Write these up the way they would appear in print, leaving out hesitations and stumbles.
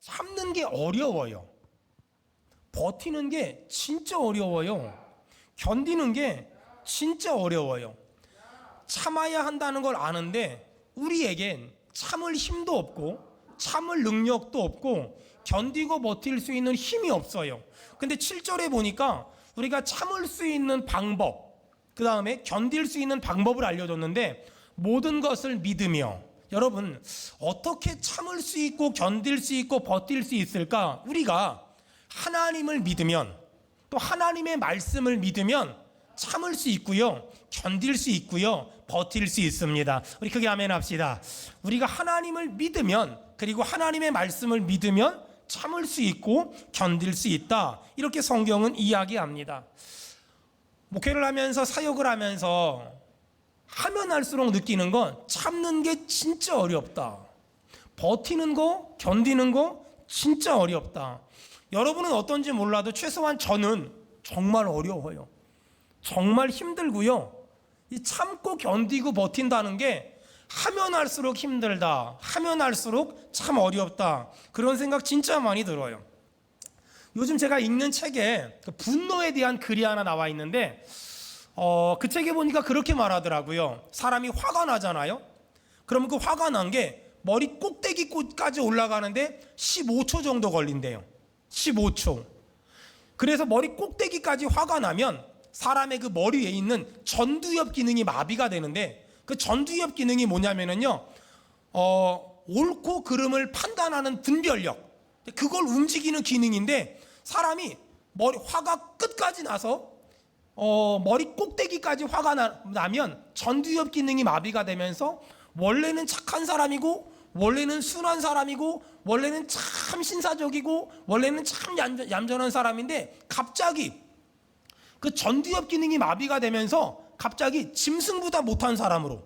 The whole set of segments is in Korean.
참는 게 어려워요. 버티는 게 진짜 어려워요. 견디는 게 진짜 어려워요. 참아야 한다는 걸 아는데 우리에겐 참을 힘도 없고 참을 능력도 없고 견디고 버틸 수 있는 힘이 없어요. 근데 7절에 보니까 우리가 참을 수 있는 방법, 그 다음에 견딜 수 있는 방법을 알려줬는데 모든 것을 믿으며, 여러분 어떻게 참을 수 있고 견딜 수 있고 버틸 수 있을까? 우리가 하나님을 믿으면, 또 하나님의 말씀을 믿으면 참을 수 있고요, 견딜 수 있고요, 버틸 수 있습니다. 우리 크게 아멘 합시다. 우리가 하나님을 믿으면, 그리고 하나님의 말씀을 믿으면 참을 수 있고 견딜 수 있다, 이렇게 성경은 이야기합니다. 목회를 하면서, 사역을 하면서 하면 할수록 느끼는 건 참는 게 진짜 어렵다. 버티는 거, 견디는 거 진짜 어렵다. 여러분은 어떤지 몰라도 최소한 저는 정말 어려워요. 정말 힘들고요. 이 참고 견디고 버틴다는 게 하면 할수록 힘들다, 하면 할수록 참 어렵다, 그런 생각 진짜 많이 들어요. 요즘 제가 읽는 책에 분노에 대한 글이 하나 나와 있는데 그 책에 보니까 그렇게 말하더라고요. 사람이 화가 나잖아요. 그러면 그 화가 난 게 머리 꼭대기까지 올라가는데 15초 정도 걸린대요. 15초. 그래서 머리 꼭대기까지 화가 나면 사람의 그 머리에 있는 전두엽 기능이 마비가 되는데, 그 전두엽 기능이 뭐냐면은요, 옳고 그름을 판단하는 분별력, 그걸 움직이는 기능인데, 사람이 화가 끝까지 나서 머리 꼭대기까지 화가 나면 전두엽 기능이 마비가 되면서 원래는 착한 사람이고, 원래는 순한 사람이고, 원래는 참 신사적이고, 원래는 참 얌전한 사람인데 갑자기 그 전두엽 기능이 마비가 되면서 갑자기 짐승보다 못한 사람으로,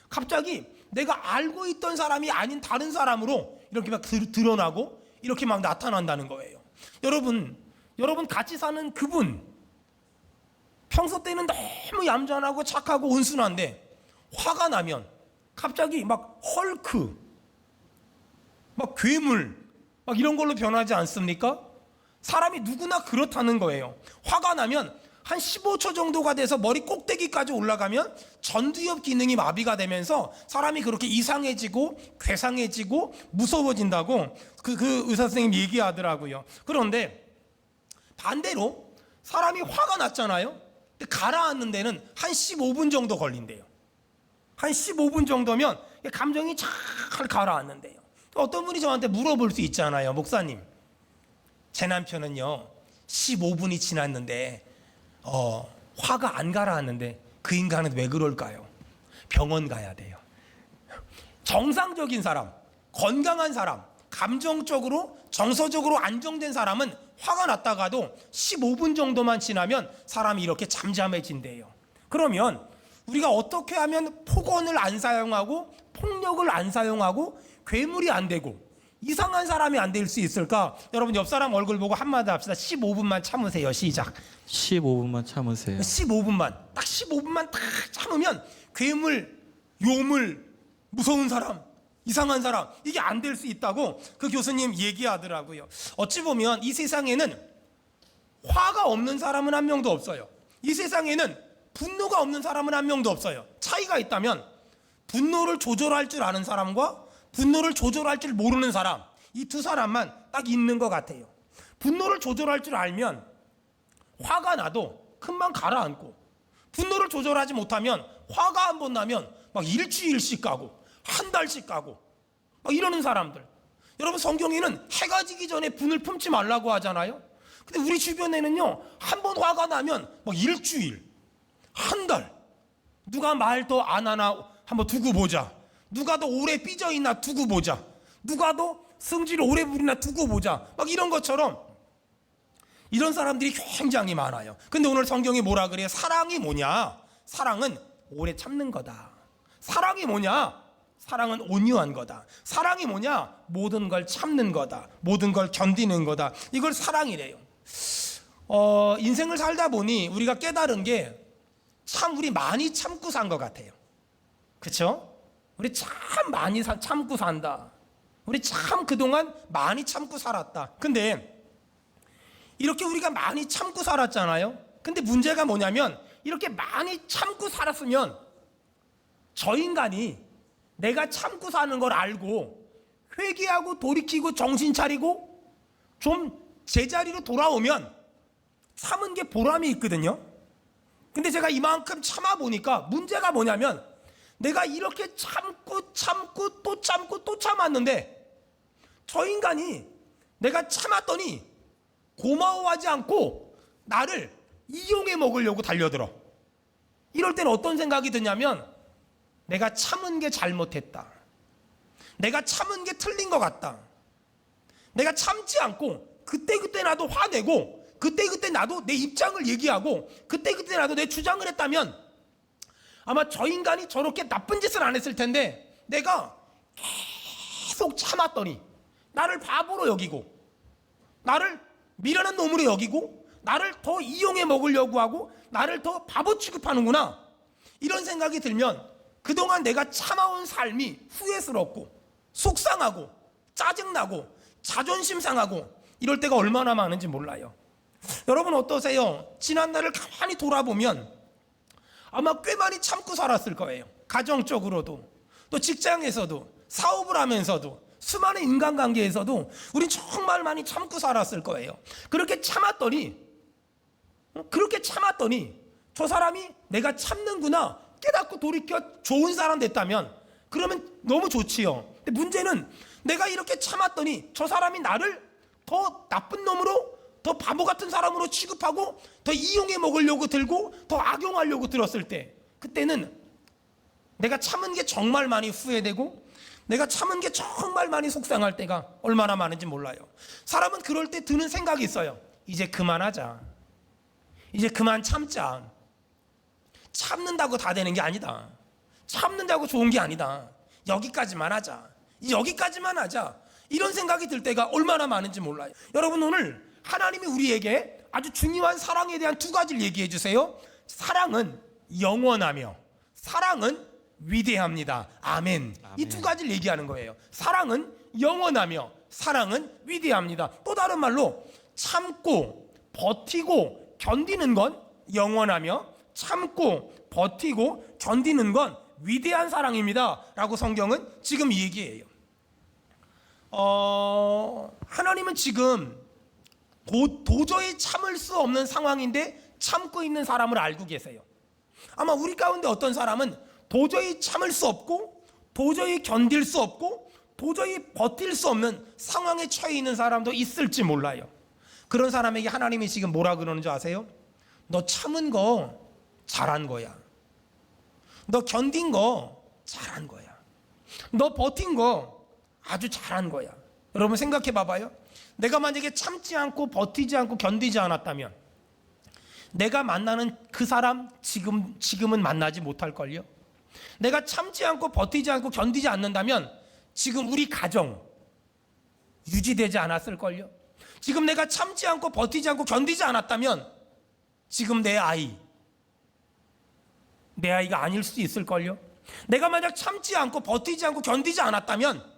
갑자기 내가 알고 있던 사람이 아닌 다른 사람으로 이렇게 막 드러나고 이렇게 막 나타난다는 거예요. 여러분 같이 사는 그분, 평소 때는 너무 얌전하고 착하고 온순한데 화가 나면 갑자기 막 헐크, 막 괴물, 막 이런 걸로 변하지 않습니까? 사람이 누구나 그렇다는 거예요. 화가 나면 한 15초 정도가 돼서 머리 꼭대기까지 올라가면 전두엽 기능이 마비가 되면서 사람이 그렇게 이상해지고 괴상해지고 무서워진다고 그 의사 선생님 얘기하더라고요. 그런데 반대로 사람이 화가 났잖아요. 근데 가라앉는 데는 한 15분 정도 걸린대요. 한 15분 정도면 감정이 잘 가라앉는데요. 어떤 분이 저한테 물어볼 수 있잖아요. 목사님, 제 남편은요 15분이 지났는데 화가 안 가라앉는데 그 인간은 왜 그럴까요? 병원 가야 돼요. 정상적인 사람, 건강한 사람, 감정적으로 정서적으로 안정된 사람은 화가 났다가도 15분 정도만 지나면 사람이 이렇게 잠잠해진대요. 그러면 우리가 어떻게 하면 폭언을 안 사용하고 폭력을 안 사용하고 괴물이 안 되고 이상한 사람이 안 될 수 있을까? 여러분 옆 사람 얼굴 보고 한마디 합시다. 15분만 참으세요. 시작. 15분만 참으세요. 15분만, 딱 15분만 딱 참으면 괴물, 요물, 무서운 사람, 이상한 사람, 이게 안 될 수 있다고 그 교수님 얘기하더라고요. 어찌 보면 이 세상에는 화가 없는 사람은 한 명도 없어요. 이 세상에는 분노가 없는 사람은 한 명도 없어요. 차이가 있다면 분노를 조절할 줄 아는 사람과 분노를 조절할 줄 모르는 사람, 이 두 사람만 딱 있는 것 같아요. 분노를 조절할 줄 알면 화가 나도 금방 가라앉고, 분노를 조절하지 못하면 화가 한 번 나면 막 일주일씩 가고 한 달씩 가고 막 이러는 사람들. 여러분 성경에는 해가 지기 전에 분을 품지 말라고 하잖아요. 근데 우리 주변에는요 한 번 화가 나면 막 일주일, 한 달, 누가 말 더 안 하나 한번 두고 보자, 누가 더 오래 삐져있나 두고 보자, 누가 더 성질을 오래 부리나 두고 보자, 막 이런 것처럼 이런 사람들이 굉장히 많아요. 근데 오늘 성경이 뭐라 그래요? 사랑이 뭐냐? 사랑은 오래 참는 거다. 사랑이 뭐냐? 사랑은 온유한 거다. 사랑이 뭐냐? 모든 걸 참는 거다. 모든 걸 견디는 거다. 이걸 사랑이래요. 인생을 살다 보니 우리가 깨달은 게 참 우리 많이 참고 산 것 같아요. 그렇죠? 우리 참 많이 참고 산다. 우리 참 그동안 많이 참고 살았다. 근데 이렇게 우리가 많이 참고 살았잖아요. 근데 문제가 뭐냐면 이렇게 많이 참고 살았으면 저 인간이 내가 참고 사는 걸 알고 회개하고 돌이키고 정신 차리고 좀 제자리로 돌아오면 참은 게 보람이 있거든요. 근데 제가 이만큼 참아보니까 문제가 뭐냐면 내가 이렇게 참고 참고 또 참고 또 참았는데 저 인간이 내가 참았더니 고마워하지 않고 나를 이용해 먹으려고 달려들어. 이럴 때는 어떤 생각이 드냐면 내가 참은 게 잘못했다. 내가 참은 게 틀린 것 같다. 내가 참지 않고 그때 나도 화내고 그때 나도 내 입장을 얘기하고 그때 나도 내 주장을 했다면 아마 저 인간이 저렇게 나쁜 짓을 안 했을 텐데 내가 계속 참았더니 나를 바보로 여기고 나를 미련한 놈으로 여기고 나를 더 이용해 먹으려고 하고 나를 더 바보 취급하는구나. 이런 생각이 들면 그동안 내가 참아온 삶이 후회스럽고 속상하고 짜증나고 자존심 상하고 이럴 때가 얼마나 많은지 몰라요. 여러분 어떠세요? 지난날을 가만히 돌아보면 아마 꽤 많이 참고 살았을 거예요. 가정적으로도 또 직장에서도 사업을 하면서도 수많은 인간관계에서도 우린 정말 많이 참고 살았을 거예요. 그렇게 참았더니 저 사람이 내가 참는구나 깨닫고 돌이켜 좋은 사람 됐다면 그러면 너무 좋지요. 근데 문제는 내가 이렇게 참았더니 저 사람이 나를 더 나쁜 놈으로 더 바보 같은 사람으로 취급하고 더 이용해 먹으려고 들고 더 악용하려고 들었을 때 그때는 내가 참은 게 정말 많이 후회되고 내가 참은 게 정말 많이 속상할 때가 얼마나 많은지 몰라요. 사람은 그럴 때 드는 생각이 있어요. 이제 그만하자. 이제 그만 참자. 참는다고 다 되는 게 아니다. 참는다고 좋은 게 아니다. 여기까지만 하자. 여기까지만 하자. 이런 생각이 들 때가 얼마나 많은지 몰라요. 여러분 오늘 하나님이 우리에게 아주 중요한 사랑에 대한 두 가지를 얘기해 주세요. 사랑은 영원하며 사랑은 위대합니다. 아멘. 이 두 가지를 얘기하는 거예요. 사랑은 영원하며 사랑은 위대합니다. 또 다른 말로 참고 버티고 견디는 건 영원하며 참고 버티고 견디는 건 위대한 사랑입니다 라고 성경은 지금 이 얘기예요. 하나님은 지금 도저히 참을 수 없는 상황인데 참고 있는 사람을 알고 계세요. 아마 우리 가운데 어떤 사람은 도저히 참을 수 없고 도저히 견딜 수 없고 도저히 버틸 수 없는 상황에 처해 있는 사람도 있을지 몰라요. 그런 사람에게 하나님이 지금 뭐라 그러는 줄 아세요? 너 참은 거 잘한 거야. 너 견딘 거 잘한 거야. 너 버틴 거 아주 잘한 거야. 여러분 생각해 봐봐요. 내가 만약에 참지 않고 버티지 않고 견디지 않았다면 내가 만나는 그 사람 지금은 만나지 못할걸요. 내가 참지 않고 버티지 않고 견디지 않는다면 지금 우리 가정 유지되지 않았을걸요. 지금 내가 참지 않고 버티지 않고 견디지 않았다면 지금 내 아이가 아닐 수도 있을걸요. 내가 만약 참지 않고 버티지 않고 견디지 않았다면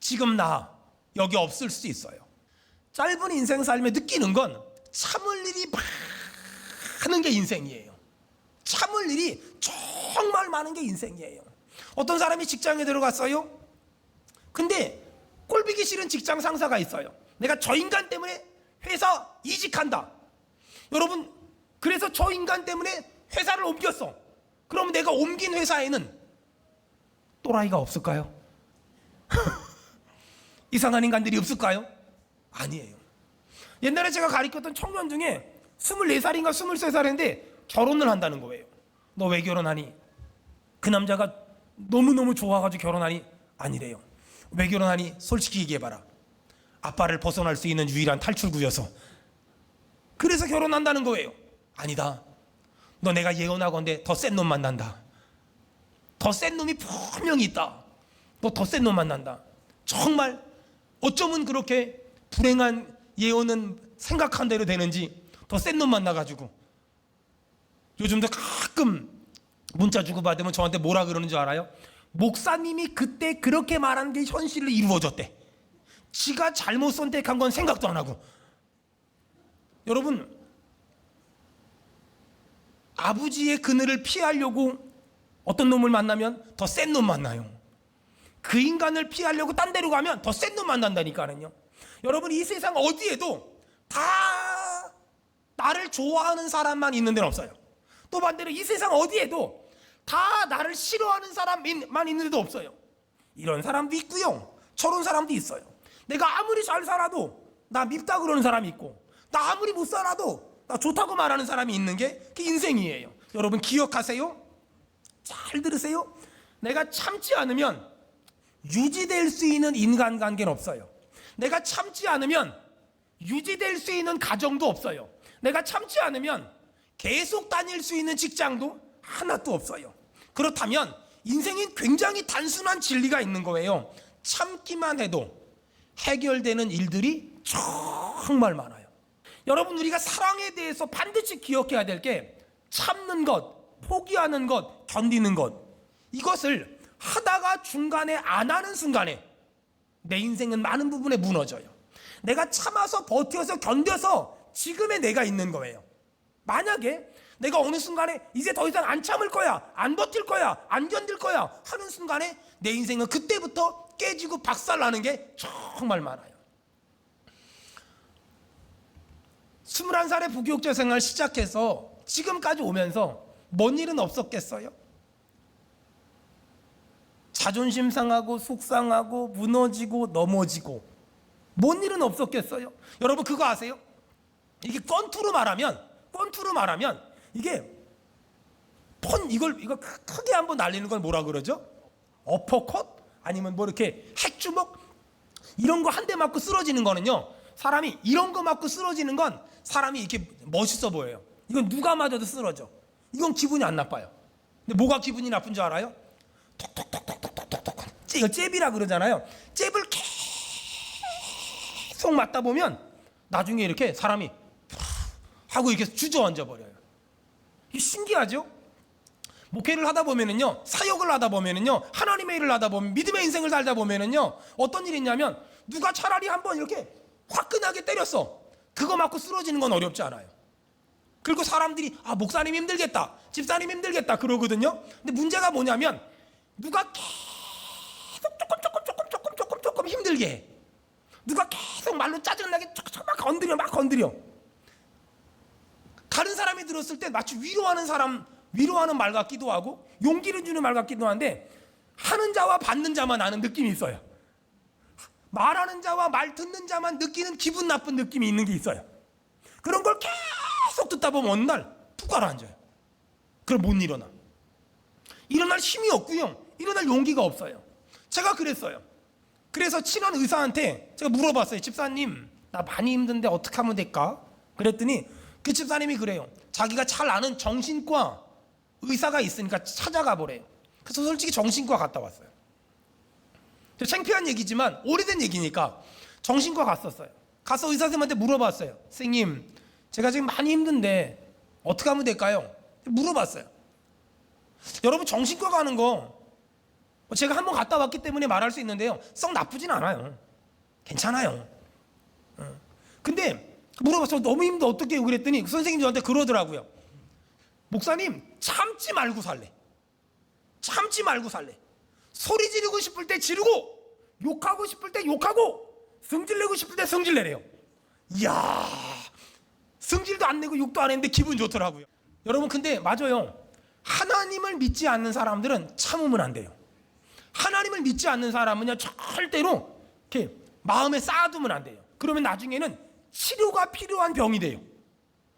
지금 나 여기 없을 수 있어요. 짧은 인생 삶에 느끼는 건 참을 일이 많은 게 인생이에요. 참을 일이 정말 많은 게 인생이에요. 어떤 사람이 직장에 들어갔어요. 근데 꼴보기 싫은 직장 상사가 있어요. 내가 저 인간 때문에 회사 이직한다. 여러분 그래서 저 인간 때문에 회사를 옮겼어. 그럼 내가 옮긴 회사에는 또라이가 없을까요? 이상한 인간들이 없을까요? 아니에요. 옛날에 제가 가르쳤던 청년 중에 24살인가 23살인데 결혼을 한다는 거예요. 너 왜 결혼하니? 그 남자가 너무너무 좋아가지고 결혼하니? 아니래요. 왜 결혼하니? 솔직히 얘기해봐라. 아빠를 벗어날 수 있는 유일한 탈출구여서. 그래서 결혼한다는 거예요. 아니다. 너 내가 예언하건대 더 센 놈 만난다. 더 센 놈이 분명히 있다. 너 더 센 놈 만난다. 정말 어쩌면 그렇게 불행한 예언은 생각한 대로 되는지 더 센 놈 만나가지고 요즘도 가끔 문자 주고받으면 저한테 뭐라 그러는 줄 알아요? 목사님이 그때 그렇게 말한 게 현실로 이루어졌대. 지가 잘못 선택한 건 생각도 안 하고. 여러분, 아버지의 그늘을 피하려고 어떤 놈을 만나면 더 센 놈 만나요. 그 인간을 피하려고 딴 데로 가면 더 센 놈 만난다니까요. 여러분, 이 세상 어디에도 다 나를 좋아하는 사람만 있는 데는 없어요. 또 반대로 이 세상 어디에도 다 나를 싫어하는 사람만 있는 데도 없어요. 이런 사람도 있고요, 저런 사람도 있어요. 내가 아무리 잘 살아도 나 밉다 그러는 사람이 있고, 나 아무리 못 살아도 나 좋다고 말하는 사람이 있는 게 그 인생이에요. 여러분 기억하세요. 잘 들으세요. 내가 참지 않으면 유지될 수 있는 인간관계는 없어요. 내가 참지 않으면 유지될 수 있는 가정도 없어요. 내가 참지 않으면 계속 다닐 수 있는 직장도 하나도 없어요. 그렇다면 인생엔 굉장히 단순한 진리가 있는 거예요. 참기만 해도 해결되는 일들이 정말 많아요. 여러분, 우리가 사랑에 대해서 반드시 기억해야 될 게 참는 것, 포기하는 것, 견디는 것, 이것을 하다가 중간에 안 하는 순간에 내 인생은 많은 부분에 무너져요. 내가 참아서 버텨서 견뎌서 지금의 내가 있는 거예요. 만약에 내가 어느 순간에 이제 더 이상 안 참을 거야, 안 버틸 거야, 안 견딜 거야 하는 순간에 내 인생은 그때부터 깨지고 박살나는 게 정말 많아요. 21살에 부교육자 생활 시작해서 지금까지 오면서 뭔 일은 없었겠어요? 자존심 상하고 속상하고 무너지고 넘어지고 뭔 일은 없었겠어요? 여러분 그거 아세요? 이게 권투로 말하면 이게 이걸 크게 한번 날리는 걸 뭐라 그러죠? 어퍼컷? 아니면 뭐 이렇게 핵주먹? 이런 거 한 대 맞고 쓰러지는 거는요, 사람이 이런 거 맞고 쓰러지는 건 사람이 이렇게 멋있어 보여요. 이건 누가 맞아도 쓰러져. 이건 기분이 안 나빠요. 근데 뭐가 기분이 나쁜 줄 알아요? 톡톡톡톡톡톡톡. 이거 잽이라 그러잖아요. 잽을 계속 맞다 보면 나중에 이렇게 사람이 하고 이렇게 주저앉아 버려요. 이게 신기하죠? 목회를 하다 보면은요, 사역을 하다 보면은요, 하나님의 일을 하다 보면, 믿음의 인생을 살다 보면은요, 어떤 일이 있냐면 누가 차라리 한번 이렇게 화끈하게 때렸어. 그거 맞고 쓰러지는 건 어렵지 않아요. 그리고 사람들이 목사님 힘들겠다, 집사님 힘들겠다 그러거든요. 근데 문제가 뭐냐면 누가 계속 조금 힘들게 해. 누가 계속 말로 짜증나게 막 건드려. 다른 사람이 들었을 때 마치 위로하는 말 같기도 하고 용기를 주는 말 같기도 한데, 하는 자와 받는 자만 아는 느낌이 있어요. 말하는 자와 말 듣는 자만 느끼는 기분 나쁜 느낌이 있는 게 있어요. 그런 걸 계속 듣다 보면 어느 날 툭 가라앉아요. 그럼 못 일어날 힘이 없고요, 일어날 용기가 없어요. 제가 그랬어요. 그래서 친한 의사한테 제가 물어봤어요. 집사님, 나 많이 힘든데 어떻게 하면 될까? 그랬더니 그 집사님이 그래요. 자기가 잘 아는 정신과 의사가 있으니까 찾아가 보래요. 그래서 솔직히 정신과 갔다 왔어요. 창피한 얘기지만 오래된 얘기니까 정신과 갔었어요. 가서 의사 선생님한테 물어봤어요. 선생님, 제가 지금 많이 힘든데 어떻게 하면 될까요? 물어봤어요. 여러분, 정신과 가는 거 제가 한번 갔다 왔기 때문에 말할 수 있는데요, 썩 나쁘진 않아요. 괜찮아요. 근데 물어봤어요. 너무 힘들어 어떻게 해요? 그랬더니 그 선생님이 저한테 그러더라고요. 목사님, 참지 말고 살래. 소리 지르고 싶을 때 지르고, 욕하고 싶을 때 욕하고, 성질내고 싶을 때 성질내래요. 이야, 성질도 안 내고 욕도 안 했는데 기분 좋더라고요. 여러분, 근데 맞아요. 하나님을 믿지 않는 사람들은 참으면 안 돼요. 하나님을 믿지 않는 사람은요, 절대로 이렇게 마음에 쌓아두면 안 돼요. 그러면 나중에는 치료가 필요한 병이 돼요.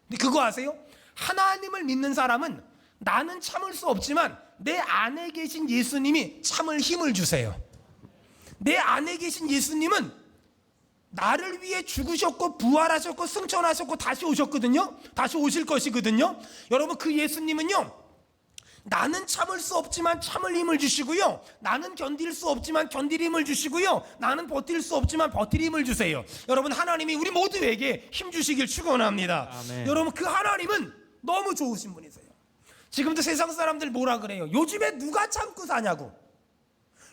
근데 그거 아세요? 하나님을 믿는 사람은 나는 참을 수 없지만 내 안에 계신 예수님이 참을 힘을 주세요. 내 안에 계신 예수님은 나를 위해 죽으셨고 부활하셨고 승천하셨고 다시 오셨거든요. 다시 오실 것이거든요. 여러분, 그 예수님은요, 나는 참을 수 없지만 참을 힘을 주시고요, 나는 견딜 수 없지만 견딜 힘을 주시고요, 나는 버틸 수 없지만 버틸 힘을 주세요. 여러분, 하나님이 우리 모두에게 힘 주시길 축원합니다. 아멘. 여러분, 그 하나님은 너무 좋으신 분이세요. 지금도 세상 사람들 뭐라 그래요? 요즘에 누가 참고 사냐고.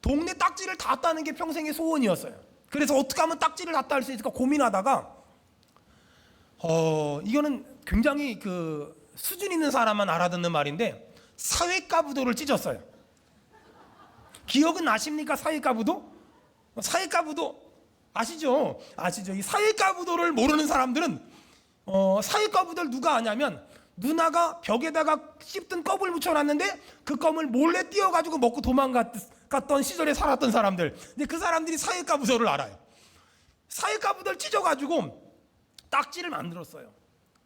동네 딱지를 다 따는 게 평생의 소원이었어요. 그래서 어떻게 하면 딱지를 다 딸 수 있을까 고민하다가 이거는 굉장히 그 수준 있는 사람만 알아듣는 말인데 사회가부도를 찢었어요. 기억은 나십니까? 사회가부도? 사회가부도 아시죠? 이 사회가부도를 모르는 사람들은 사회가부도를 누가 아냐면 누나가 벽에다가 씹든 껌을 묻혀놨는데 그 껌을 몰래 띄어가지고 먹고 도망갔던 시절에 살았던 사람들. 근데 그 사람들이 사회가부도를 알아요. 사회가부도를 찢어가지고 딱지를 만들었어요.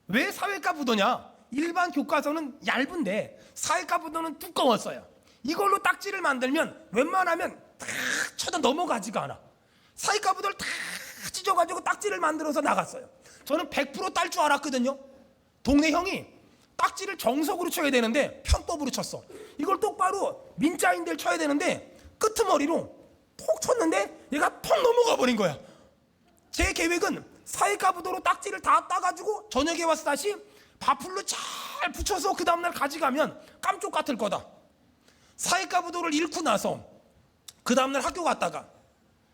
왜 사회가부도냐? 일반 교과서는 얇은데 사회가부도는 두꺼웠어요. 이걸로 딱지를 만들면 웬만하면 다 쳐도 넘어가지가 않아. 사회가부도를 다 찢어가지고 딱지를 만들어서 나갔어요. 저는 100% 딸 줄 알았거든요. 동네 형이 딱지를 정석으로 쳐야 되는데 편법으로 쳤어. 이걸 똑바로 민자인대를 쳐야 되는데 끄트머리로 톡 쳤는데 얘가 톡 넘어가 버린 거야. 제 계획은 사회가부도로 딱지를 다 따가지고 저녁에 와서 다시 밥풀로 잘 붙여서 그 다음날 가져가면 깜쪽 같을 거다. 사회가부도를 잃고 나서 그 다음날 학교 갔다가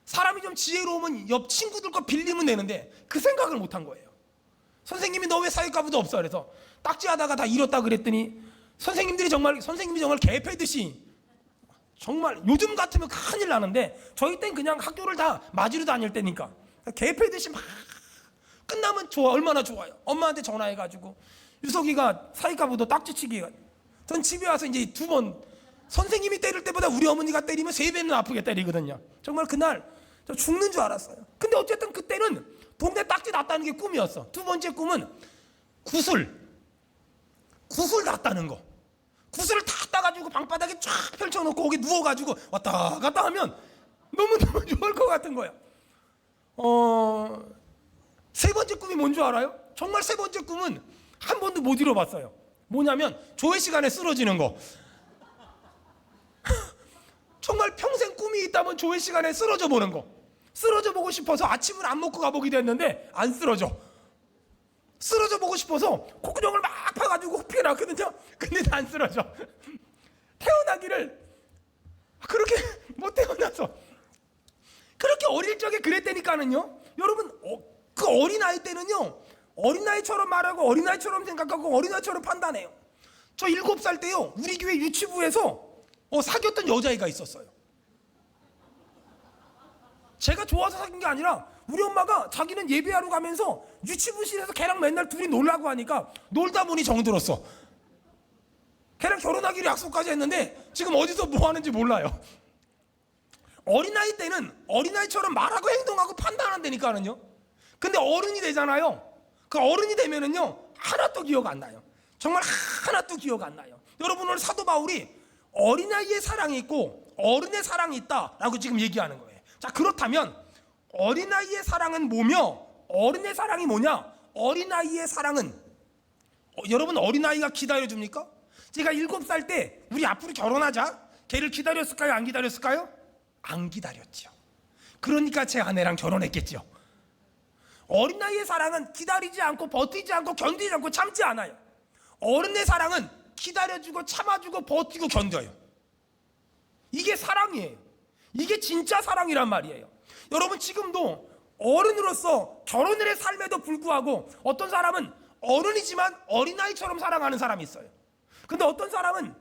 사람이 좀 지혜로우면 옆 친구들 거 빌리면 되는데 그 생각을 못한 거예요. 선생님이 너 왜 사회가부도 없어? 그래서 딱지하다가 다 잃었다 그랬더니 선생님이 정말 개패듯이 정말 요즘 같으면 큰일 나는데 저희 땐 그냥 학교를 다 맞으러 다닐 때니까 개패듯이 막 끝나면 얼마나 좋아요. 엄마한테 전화해가지고 유석이가 사회가부도 딱지치기가 전 집에 와서 이제 2번 선생님이 때릴 때보다 우리 어머니가 때리면 3배는 아프게 때리거든요. 정말 그날 저 죽는 줄 알았어요. 근데 어쨌든 그때는 동네 딱지 놨다는 게 꿈이었어. 두 번째 꿈은 구슬 놨다는 거. 구슬을 다 따가지고 방바닥에 쫙 펼쳐놓고 거기 누워가지고 왔다 갔다 하면 너무너무 좋을 것 같은 거야. 세 번째 꿈이 뭔 줄 알아요? 정말 세 번째 꿈은 한 번도 못 이뤄봤어요. 뭐냐면 조회 시간에 쓰러지는 거. 정말 평생 꿈이 있다면 조회 시간에 쓰러져 보는 거. 쓰러져 보고 싶어서 아침을 안 먹고 가보기도 했는데 안 쓰러져. 쓰러져 보고 싶어서 콧구멍을 막 파가지고 호피가 났거든요. 근데 안 쓰러져. 태어나기를 그렇게 못 태어나서 그렇게 어릴 적에 그랬다니까는요. 여러분 그 어린아이 때는요 어린아이처럼 말하고 어린아이처럼 생각하고 어린아이처럼 판단해요. 저 7살 때요 우리 교회 유치부에서 사귀었던 여자애가 있었어요. 제가 좋아서 사귄 게 아니라 우리 엄마가 자기는 예배하러 가면서 유치부실에서 걔랑 맨날 둘이 놀라고 하니까 놀다 보니 정들었어. 걔랑 결혼하기로 약속까지 했는데 지금 어디서 뭐 하는지 몰라요. 어린아이 때는 어린아이처럼 말하고 행동하고 판단한다니까는요. 근데 어른이 되잖아요. 그 어른이 되면은요 하나도 기억 안 나요. 정말 하나도 기억 안 나요. 여러분 오늘 사도 바울이 어린아이의 사랑이 있고 어른의 사랑이 있다라고 지금 얘기하는 거예요. 자 그렇다면 어린아이의 사랑은 뭐며 어른의 사랑이 뭐냐? 어린아이의 사랑은 여러분 어린아이가 기다려줍니까? 제가 7살 때 우리 앞으로 결혼하자 걔를 기다렸을까요? 안 기다렸을까요? 안 기다렸죠. 그러니까 제 아내랑 결혼했겠죠. 어린아이의 사랑은 기다리지 않고 버티지 않고 견디지 않고 참지 않아요. 어른의 사랑은 기다려주고 참아주고 버티고 견뎌요. 이게 사랑이에요. 이게 진짜 사랑이란 말이에요. 여러분 지금도 어른으로서 결혼을 해 삶에도 불구하고 어떤 사람은 어른이지만 어린아이처럼 사랑하는 사람이 있어요. 근데 어떤 사람은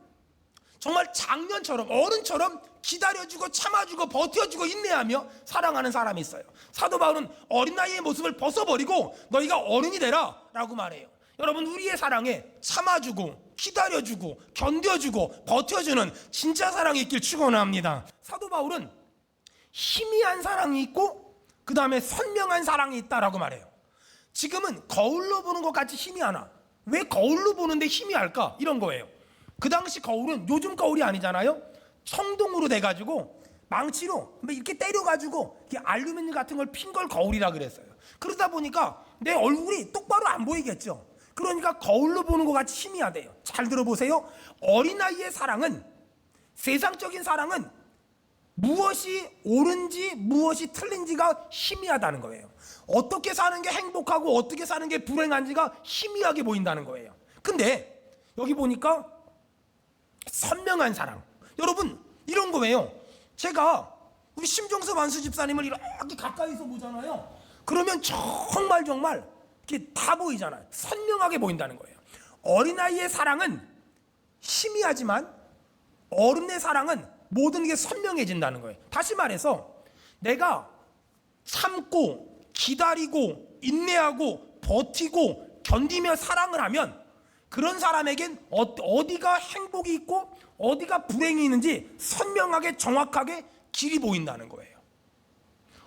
정말 장년처럼 어른처럼 기다려주고 참아주고 버텨주고 인내하며 사랑하는 사람이 있어요. 사도 바울은 어린아이의 모습을 벗어버리고 너희가 어른이 되라 라고 말해요. 여러분 우리의 사랑에 참아주고 기다려주고 견뎌주고 버텨주는 진짜 사랑이 있길 축원합니다. 사도 바울은 희미한 사랑이 있고 그 다음에 선명한 사랑이 있다라고 말해요. 지금은 거울로 보는 것 같이 희미하나 왜 거울로 보는데 희미할까? 이런 거예요. 그 당시 거울은 요즘 거울이 아니잖아요. 청동으로 돼가지고 망치로 이렇게 때려가지고 이렇게 알루미늄 같은 걸 핀 걸 거울이라 그랬어요. 그러다 보니까 내 얼굴이 똑바로 안 보이겠죠. 그러니까 거울로 보는 것 같이 희미하대요. 잘 들어보세요. 어린아이의 사랑은 세상적인 사랑은 무엇이 옳은지 무엇이 틀린지가 희미하다는 거예요. 어떻게 사는 게 행복하고 어떻게 사는 게 불행한지가 희미하게 보인다는 거예요. 근데 여기 보니까 선명한 사랑. 여러분 이런 거예요. 제가 우리 심종섭 안수 집사님을 이렇게 가까이서 보잖아요. 그러면 정말 이렇게 다 보이잖아요. 선명하게 보인다는 거예요. 어린아이의 사랑은 희미하지만 어른의 사랑은 모든 게 선명해진다는 거예요. 다시 말해서 내가 참고 기다리고 인내하고 버티고 견디며 사랑을 하면 그런 사람에겐 어디가 행복이 있고 어디가 불행이 있는지 선명하게 정확하게 길이 보인다는 거예요.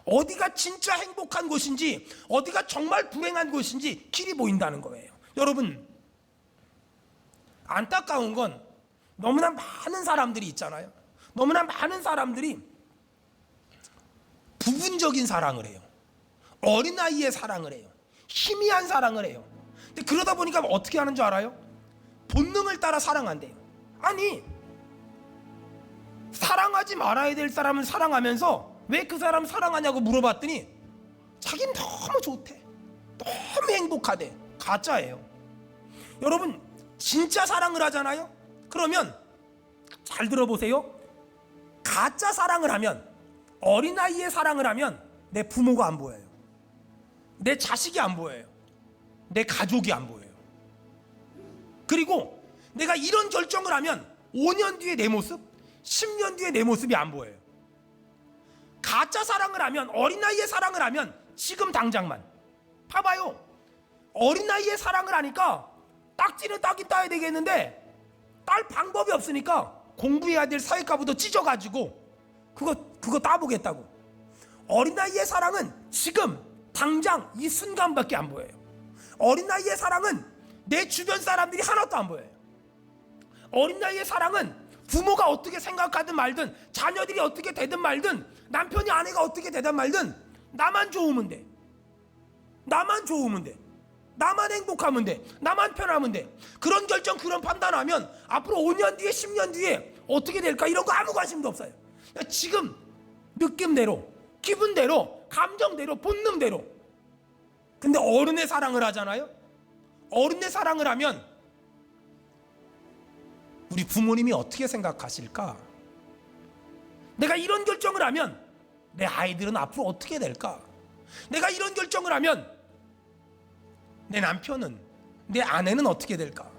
어디가 진짜 행복한 곳인지 어디가 정말 불행한 곳인지 길이 보인다는 거예요. 여러분, 안타까운 건 너무나 많은 사람들이 있잖아요. 너무나 많은 사람들이 부분적인 사랑을 해요. 어린아이의 사랑을 해요. 희미한 사랑을 해요. 근데 그러다 보니까 어떻게 하는 줄 알아요? 본능을 따라 사랑한대요. 아니, 사랑하지 말아야 될 사람을 사랑하면서 왜 그 사람 사랑하냐고 물어봤더니 자기는 너무 좋대, 너무 행복하대. 가짜예요. 여러분, 진짜 사랑을 하잖아요. 그러면 잘 들어보세요. 가짜 사랑을 하면, 어린아이의 사랑을 하면 내 부모가 안 보여요. 내 자식이 안 보여요. 내 가족이 안 보여요. 그리고 내가 이런 결정을 하면 5년 뒤에 내 모습, 10년 뒤에 내 모습이 안 보여요. 가짜 사랑을 하면, 어린아이의 사랑을 하면 지금 당장만 봐봐요. 어린아이의 사랑을 하니까 딱지는 따긴 따야 되겠는데 딸 방법이 없으니까 공부해야 될 사회과부터 찢어가지고 그거 따보겠다고. 어린아이의 사랑은 지금 당장 이 순간밖에 안 보여요. 어린아이의 사랑은 내 주변 사람들이 하나도 안 보여요. 어린아이의 사랑은 부모가 어떻게 생각하든 말든, 자녀들이 어떻게 되든 말든, 남편이 아내가 어떻게 되든 말든 나만 좋으면 돼. 나만 좋으면 돼. 나만 행복하면 돼. 나만 편하면 돼. 그런 결정, 그런 판단하면 앞으로 5년 뒤에 10년 뒤에 어떻게 될까 이런 거 아무 관심도 없어요. 지금 느낌대로, 기분대로, 감정대로, 본능대로. 근데 어른의 사랑을 하잖아요. 어른의 사랑을 하면 우리 부모님이 어떻게 생각하실까? 내가 이런 결정을 하면 내 아이들은 앞으로 어떻게 될까? 내가 이런 결정을 하면 내 남편은, 내 아내는 어떻게 될까?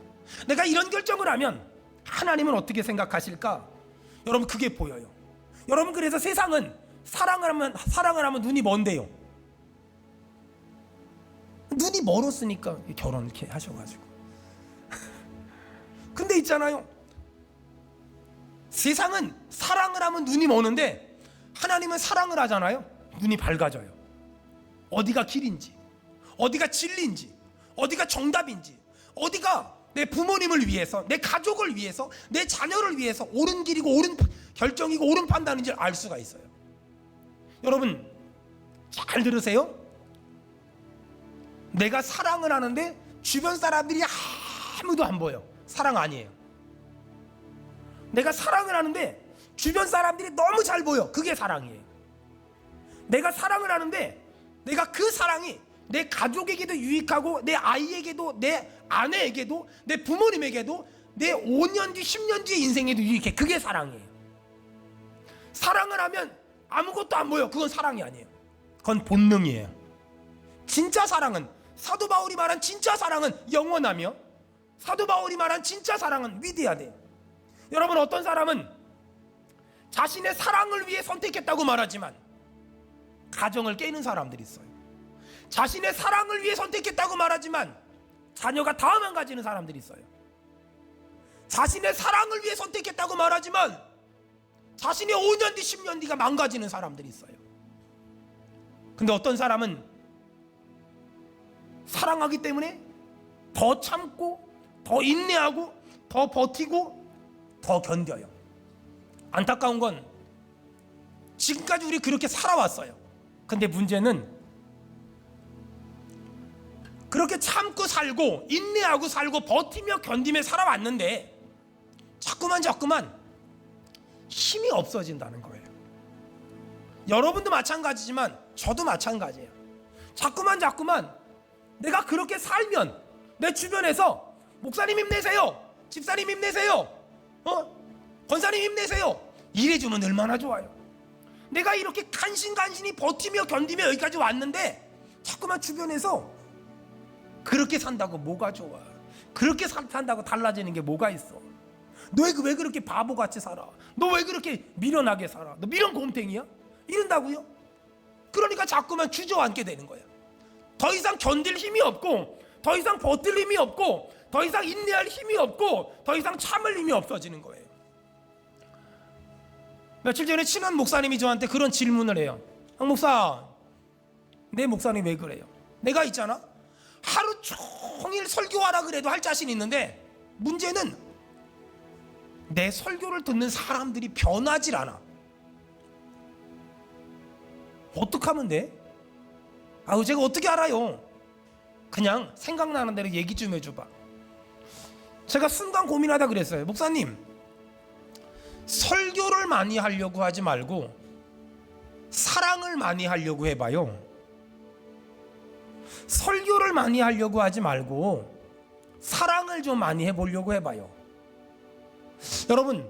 내가 이런 결정을 하면 하나님은 어떻게 생각하실까? 여러분, 그게 보여요. 여러분, 그래서 세상은 사랑을 하면 눈이 먼데요. 눈이 멀었으니까 결혼 이렇게 하셔가지고. 근데 있잖아요, 세상은 사랑을 하면 눈이 머는데 하나님은 사랑을 하잖아요. 눈이 밝아져요. 어디가 길인지, 어디가 진리인지, 어디가 정답인지, 어디가 내 부모님을 위해서, 내 가족을 위해서, 내 자녀를 위해서 옳은 길이고 옳은 결정이고 옳은 판단인지 알 수가 있어요. 여러분, 잘 들으세요. 내가 사랑을 하는데 주변 사람들이 아무도 안 보여. 사랑 아니에요. 내가 사랑을 하는데 주변 사람들이 너무 잘 보여. 그게 사랑이에요. 내가 사랑을 하는데 내가 그 사랑이 내 가족에게도 유익하고 내 아이에게도, 내 아내에게도, 내 부모님에게도, 내 5년 뒤 10년 뒤의 인생에도 유익해. 그게 사랑이에요. 사랑을 하면 아무것도 안 보여. 그건 사랑이 아니에요. 그건 본능이에요. 진짜 사랑은, 사도 바울이 말한 진짜 사랑은 영원하며, 사도 바울이 말한 진짜 사랑은 위대하대요. 여러분, 어떤 사람은 자신의 사랑을 위해 선택했다고 말하지만 가정을 깨는 사람들이 있어요. 자신의 사랑을 위해 선택했다고 말하지만 자녀가 다 망가지는 사람들이 있어요. 자신의 사랑을 위해 선택했다고 말하지만 자신의 5년 뒤 10년 뒤가 망가지는 사람들이 있어요. 근데 어떤 사람은 사랑하기 때문에 더 참고, 더 인내하고, 더 버티고, 더 견뎌요. 안타까운 건 지금까지 우리 그렇게 살아왔어요. 근데 문제는 그렇게 참고 살고 인내하고 살고 버티며 견디며 살아왔는데 자꾸만 힘이 없어진다는 거예요. 여러분도 마찬가지지만 저도 마찬가지예요. 자꾸만 내가 그렇게 살면 내 주변에서 목사님 힘내세요, 집사님 힘내세요, 권사님 힘내세요 이래주면 얼마나 좋아요. 내가 이렇게 간신간신히 버티며 견디며 여기까지 왔는데 자꾸만 주변에서 그렇게 산다고 뭐가 좋아, 그렇게 산다고 달라지는 게 뭐가 있어, 너 왜 그렇게 바보같이 살아, 너 왜 그렇게 미련하게 살아, 너 미련 곰탱이야? 이런다고요? 그러니까 자꾸만 주저앉게 되는 거야. 더 이상 견딜 힘이 없고, 더 이상 버틸 힘이 없고, 더 이상 인내할 힘이 없고, 더 이상 참을 힘이 없어지는 거예요. 며칠 전에 친한 목사님이 저한테 그런 질문을 해요. 황 목사, 내 목사님 왜 그래요? 내가 있잖아, 하루 종일 설교하라 그래도 할 자신 있는데 문제는 내 설교를 듣는 사람들이 변하질 않아. 어떡하면 돼? 제가 어떻게 알아요? 그냥 생각나는 대로 얘기 좀 해줘봐. 제가 순간 고민하다 그랬어요. 목사님, 설교를 많이 하려고 하지 말고 사랑을 많이 하려고 해봐요. 설교를 많이 하려고 하지 말고 사랑을 좀 많이 해보려고 해봐요. 여러분,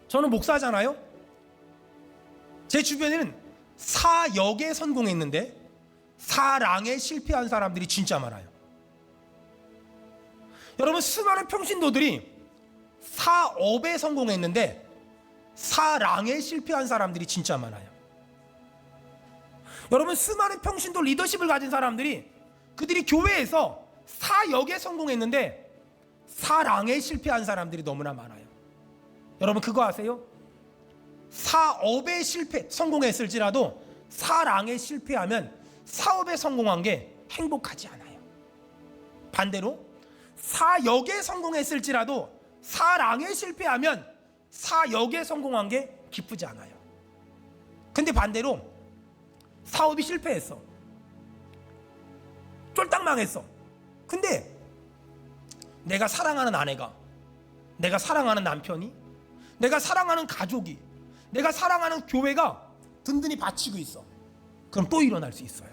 저는 목사잖아요. 제 주변에는 사역에 성공했는데 사랑에 실패한 사람들이 진짜 많아요. 여러분, 수많은 평신도들이 사업에 성공했는데 사랑에 실패한 사람들이 진짜 많아요. 여러분, 수많은 평신도 리더십을 가진 사람들이 그들이 교회에서 사역에 성공했는데 사랑에 실패한 사람들이 너무나 많아요. 여러분, 그거 아세요? 사업에 성공했을지라도 사랑에 실패하면 사업에 성공한 게 행복하지 않아요. 반대로 사역에 성공했을지라도 사랑에 실패하면 사역에 성공한 게 기쁘지 않아요. 근데 반대로 사업이 실패했어, 쫄딱 망했어. 근데 내가 사랑하는 아내가, 내가 사랑하는 남편이, 내가 사랑하는 가족이, 내가 사랑하는 교회가 든든히 받치고 있어. 그럼 또 일어날 수 있어요.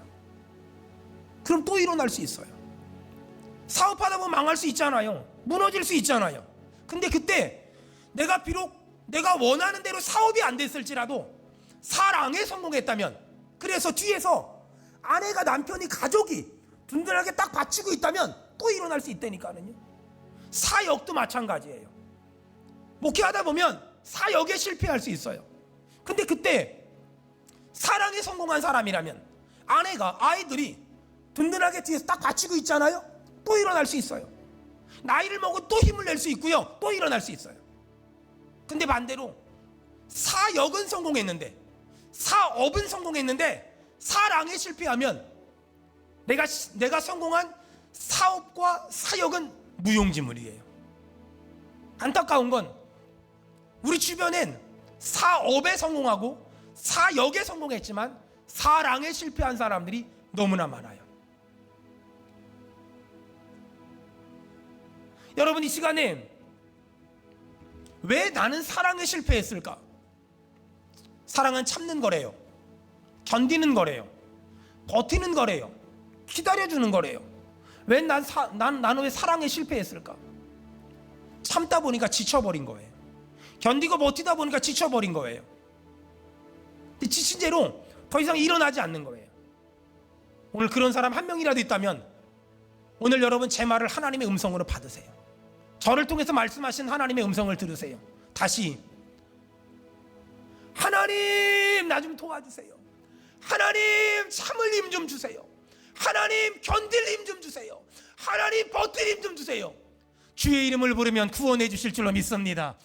그럼 또 일어날 수 있어요. 사업하다 보면 망할 수 있잖아요. 무너질 수 있잖아요. 근데 그때 내가 비록 내가 원하는 대로 사업이 안 됐을지라도 사랑에 성공했다면, 그래서 뒤에서 아내가, 남편이, 가족이 든든하게 딱 받치고 있다면 또 일어날 수 있다니까요. 사역도 마찬가지예요. 목회하다 보면 사역에 실패할 수 있어요. 근데 그때 사랑에 성공한 사람이라면 아내가, 아이들이 든든하게 뒤에서 딱 받치고 있잖아요. 또 일어날 수 있어요. 나이를 먹고 또 힘을 낼 수 있고요, 또 일어날 수 있어요. 근데 반대로 사역은 성공했는데, 사업은 성공했는데 사랑에 실패하면 내가 성공한 사업과 사역은 무용지물이에요. 안타까운 건 우리 주변엔 사업에 성공하고 사역에 성공했지만 사랑에 실패한 사람들이 너무나 많아요. 여러분, 이 시간에 왜 나는 사랑에 실패했을까? 사랑은 참는 거래요. 견디는 거래요. 버티는 거래요. 기다려주는 거래요. 왜 난 왜 사랑에 실패했을까? 참다 보니까 지쳐버린 거예요. 견디고 버티다 보니까 지쳐버린 거예요. 근데 지친 채로 더 이상 일어나지 않는 거예요. 오늘 그런 사람 한 명이라도 있다면 오늘 여러분 제 말을 하나님의 음성으로 받으세요. 저를 통해서 말씀하신 하나님의 음성을 들으세요. 다시, 하나님 나 좀 도와주세요. 하나님 참을 힘 좀 주세요. 하나님 견딜 힘 좀 주세요. 하나님 버틸 힘 좀 주세요. 주의 이름을 부르면 구원해 주실 줄로 믿습니다.